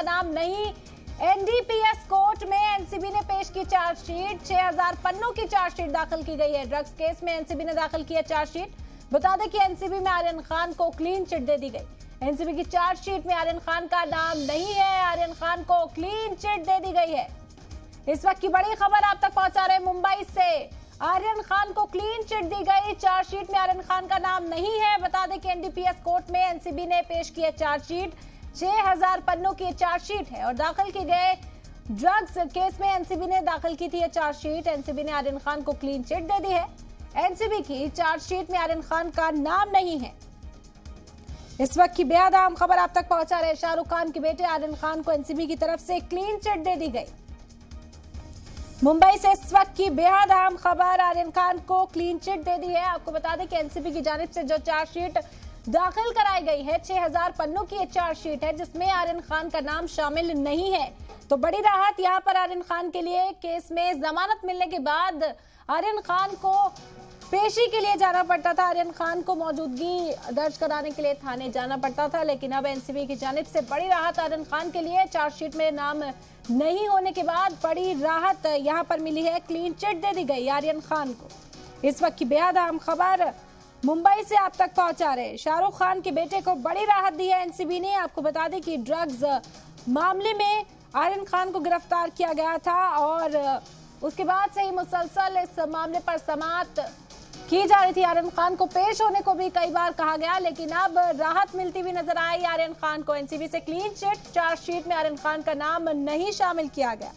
का नाम नहीं। एनडीपीएस कोर्ट में एनसीबी ने पेश की चार्जशीट। 6000 पन्नों की चार्जशीट दाखिल की गई है। ड्रग्स केस में एनसीबी ने दाखिल किया चार्जशीट। बता दें कि एनसीबी में आर्यन खान को क्लीन चिट दे दी गई। एनसीबी की चार्जशीट में आर्यन खान का नाम नहीं है। आर्यन खान को क्लीन चिट दे दी गई है। इस वक्त की बड़ी खबर आप तक पहुंचा रहे मुंबई से। आर्यन खान को क्लीन चिट दी गई। चार्जशीट में आर्यन खान का नाम नहीं है। बता दें कि एनडीपीएस कोर्ट में एनसीबी ने पेश किया चार्जशीट। 6000 पन्नों की चार्जशीट है और दाखिल की गए ड्रग्स केस में एनसीबी ने दाखिल की थी ये चार्जशीट। एनसीबी ने आर्यन खान को क्लीन चिट दे दी है। एनसीबी की चार्जशीट में आर्यन खान का नाम नहीं है। इस वक्त की बेहद अहम खबर आप तक पहुंचा रहे। शाहरुख खान के बेटे आर्यन खान को एनसीबी की तरफ से क्लीन चिट दे दी गई। मुंबई से इस वक्त की बेहद अहम खबर, आर्यन खान को क्लीन चिट दे दी है। आपको बता दें कि एनसीबी की जानिब से जो चार्जशीट दाखिल कराई गई है, 6000 पन्नों की ये चार्जशीट है जिसमें आर्यन खान का नाम शामिल नहीं है। तो बड़ी राहत यहां पर आर्यन खान के लिए। केस में जमानत मिलने के बाद आर्यन खान को पेशी के लिए जाना पड़ता था। आर्यन खान को मौजूदगी दर्ज कराने के लिए थाने जाना पड़ता था, लेकिन अब एनसीबी की जानिब से बड़ी राहत आर्यन खान के लिए। चार्जशीट में नाम नहीं होने के बाद बड़ी राहत यहां पर मिली है। क्लीन चिट दे दी गई आर्यन खान को। इस वक्त की बेहद अहम खबर मुंबई से आप तक पहुंचा रहे। शाहरुख खान के बेटे को बड़ी राहत दी है एनसीबी ने। आपको बता दें कि ड्रग्स मामले में आर्यन खान को गिरफ्तार किया गया था और उसके बाद से ही मुसलसल इस मामले पर समाअत की जा रही थी। आर्यन खान को पेश होने को भी कई बार कहा गया, लेकिन अब राहत मिलती हुई नजर आई आर्यन खान को। एनसीबी से क्लीन चिट। चार्जशीट में आर्यन खान का नाम नहीं शामिल किया गया।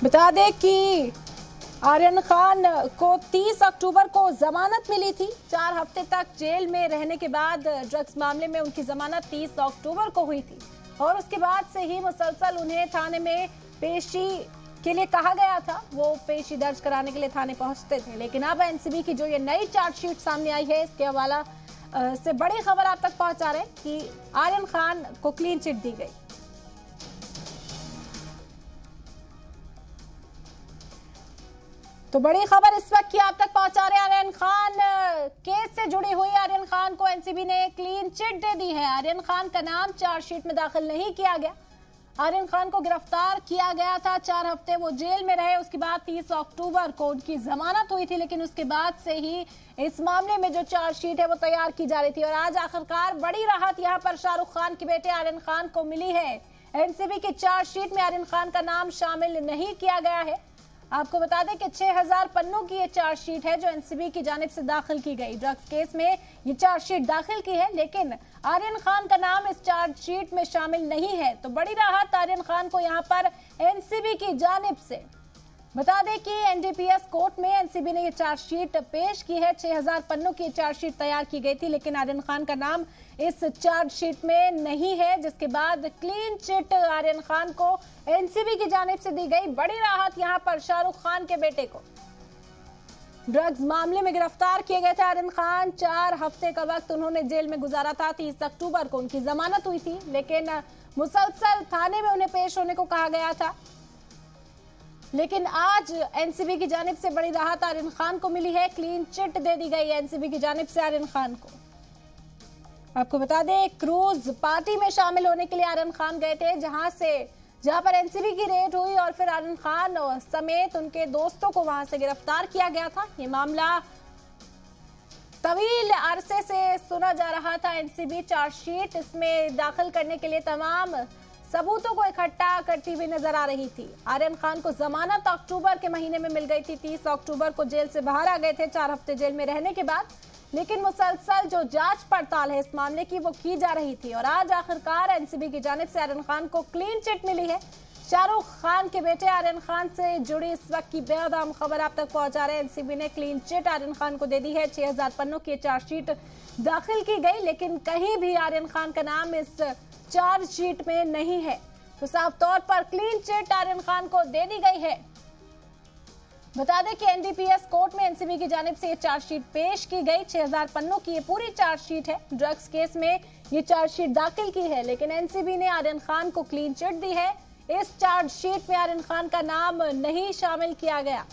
बता दें कि आर्यन खान को 30 अक्टूबर को जमानत मिली थी। 4 हफ्ते तक जेल में रहने के बाद ड्रग्स मामले में उनकी जमानत 30 अक्टूबर को हुई थी और उसके बाद से ही मुसलसल उन्हें थाने में पेशी के लिए कहा गया था। वो पेशी दर्ज कराने के लिए थाने पहुंचते थे, लेकिन अब एनसीबी की जो ये नई चार्जशीट सामने आई है, इसके हवाला से बड़ी खबर आप तक पहुंचा रहे कि आर्यन खान को क्लीन चिट दी गई। तो बड़ी खबर इस वक्त की आप तक पहुंचा रहे। आर्यन खान केस से जुड़ी हुई आर्यन खान को एनसीबी ने क्लीन चिट दे दी है। आर्यन खान का नाम चार्जशीट में दाखिल नहीं किया गया। आर्यन खान को गिरफ्तार किया गया था। 4 हफ्ते वो जेल में रहे। उसके बाद 30 अक्टूबर को उनकी जमानत हुई थी, लेकिन उसके बाद से ही इस मामले में जो चार्जशीट है वो तैयार की जा रही थी और आज आखिरकार बड़ी राहत यहां पर शाहरुख खान के बेटे आर्यन खान को मिली है। एनसीबी की चार्जशीट में आर्यन खान का नाम शामिल नहीं किया गया है। आपको बता दें कि 6000 पन्नों की ये चार्जशीट है जो एनसीबी की जानिब से दाखिल की गई। ड्रग्स केस में ये चार्जशीट दाखिल की है, लेकिन आर्यन खान का नाम इस चार्जशीट में शामिल नहीं है। तो बड़ी राहत आर्यन खान को यहां पर एनसीबी की जानिब से। बता दें कि एनडीपीएस कोर्ट में एनसीबी ने ये चार्जशीट पेश की है। 6000 पन्नों की चार्जशीट तैयार की गई थी, लेकिन आर्यन खान का नाम इस चार्जशीट में नहीं है, जिसके बाद क्लीन चिट आर्यन खान को एनसीबी की जानिब से दी गई। बड़ी राहत यहां पर शाहरुख खान के बेटे को। ड्रग्स मामले में गिरफ्तार किए गए थे आर्यन खान। 4 हफ्ते का वक्त उन्होंने जेल में गुजारा था। 30 अक्टूबर को उनकी जमानत हुई थी, लेकिन मुसलसल थाने में उन्हें पेश होने को कहा गया था। लेकिन आज एनसीबी की जानिब से बड़ी राहत आर्यन खान को मिली है। क्लीन चिट दे दी गई है एनसीबी की जानिब से आर्यन खान को। आपको बता दें, क्रूज पार्टी में शामिल होने के लिए आर्यन खान गए थे, जहां पर एनसीबी की रेड हुई और फिर आर्यन खान समेत उनके दोस्तों को वहां से गिरफ्तार किया गया था। ये मामला तवील अरसे से सुना जा रहा था। एनसीबी चार्जशीट इसमें दाखिल करने के लिए तमाम सबूतों को इकट्ठा करती हुई नजर आ रही थी। आर्यन खान को जमानत अक्टूबर के महीने में मिल गई थी। 30 अक्टूबर को जेल से बाहर आ गए थे 4 हफ्ते जेल में रहने के बाद, लेकिन मुसलसल जो जांच पड़ताल है इस मामले की वो की जा रही थी और आज आखिरकार एनसीबी की जानिब से आर्यन खान को क्लीन चिट मिली है। शाहरुख खान के बेटे आर्यन खान से जुड़ी इस वक्त की बेहद अहम खबर आप तक पहुंचा रहे हैं। एनसीबी ने क्लीन चिट आर्यन खान को दे दी है। 6000 पन्नों की चार्जशीट दाखिल की गई, लेकिन कहीं भी आर्यन खान का नाम इस चार्जशीट में नहीं है। तो साफ तौर पर क्लीन चिट आर्यन खान को दे दी गई है। बता दें कि एनडीपीएस कोर्ट में एनसीबी की जानिब से ये चार्जशीट पेश की गई। 6000 पन्नों की ये पूरी चार्जशीट है। ड्रग्स केस में ये चार्जशीट दाखिल की है, लेकिन एनसीबी ने आर्यन खान को क्लीन चिट दी है। इस चार्जशीट में आर्यन खान का नाम नहीं शामिल किया गया।